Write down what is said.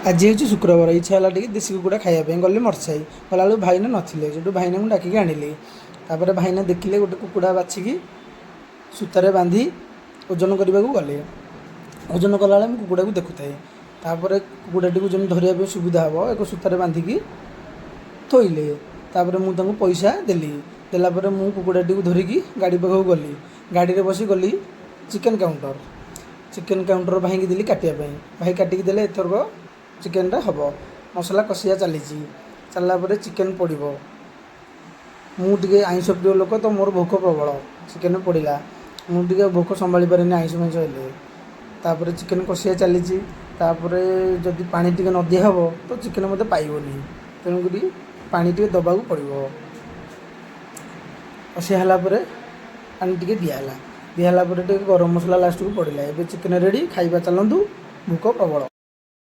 ଆଜି ହେଉଛି ଶୁକ୍ରବାର ଇଚ୍ଛା ହେଲା ଟିକେ ଦେଶୀ କୁକୁଡ଼ା ଖାଇବା ପାଇଁ ଗଲି ମର୍ସାଇ ଗଲାବେଳକୁ ଭାଇନା ନଥିଲେ ସେଠୁ ଭାଇନାଙ୍କୁ ଡାକିକି ଆଣିଲି। ତାପରେ ଭାଇନା ଦେଖିଲେ ଗୋଟେ କୁକୁଡ଼ା ବାଛିକି ସୂତାରେ ବାନ୍ଧି ଓଜନ କରିବାକୁ ଗଲେ। ଓଜନ କଲାବେଳେ ମୁଁ କୁକୁଡ଼ାକୁ ଦେଖୁଥାଏ। ତାପରେ କୁକୁଡ଼ାଟିକୁ ଯେମିତି ଧରିବା ପାଇଁ ସୁବିଧା ହେବ ଏକ ସୂତାରେ ବାନ୍ଧିକି ଥୋଇଲେ। ତାପରେ ମୁଁ ତାଙ୍କୁ ପଇସା ଦେଲି। ଦେଲା ପରେ ମୁଁ କୁକୁଡ଼ାଟିକୁ ଧରିକି ଗାଡ଼ି ପାଖକୁ ଗଲି। ଗାଡ଼ିରେ ବସି ଗଲି ଚିକେନ୍ କାଉଣ୍ଟର। ଚିକେନ୍ କାଉଣ୍ଟର ଭାଇଙ୍କି ଦେଲି କାଟିବା ପାଇଁ। ଭାଇ କାଟିକି ଦେଲେ ଏଥରକ ଚିକେନ୍ଟା ହେବ। ମସଲା କଷିବା ଚାଲିଛି। ଚାଲିଲା ପରେ ଚିକେନ୍ ପଡ଼ିବ। ମୁଁ ଟିକେ ଆଇଁଷ ପ୍ରିୟ ଲୋକ ତ ମୋର ଭୋକ ପ୍ରବଳ। ଚିକେନ୍ ପଡ଼ିଲା। ମୁଁ ଟିକେ ଭୋକ ସମ୍ଭାଳି ପାରିନି ଆଇଁଷ ଫାଇଁଷ ହେଲେ। ତାପରେ ଚିକେନ୍ କଷିବା ଚାଲିଛି। ତାପରେ ଯଦି ପାଣି ଟିକେ ନ ଦିଆହେବ ତ ଚିକେନ୍ ମୋତେ ପାଇବନି। ତେଣୁକରି ପାଣି ଟିକେ ଦେବାକୁ ପଡ଼ିବ। କଷିଆ ହେଲା ପରେ ପାଣି ଟିକେ ଦିଆହେଲା। ଦିଆହେଲା ପରେ ଟିକେ ଗରମ ମସଲା ଲାଷ୍ଟକୁ ପଡ଼ିଲା। ଏବେ ଚିକେନ୍ ରେଡ଼ି। ଖାଇବା ଚାଲନ୍ତୁ। ଭୋକ ପ୍ରବଳ।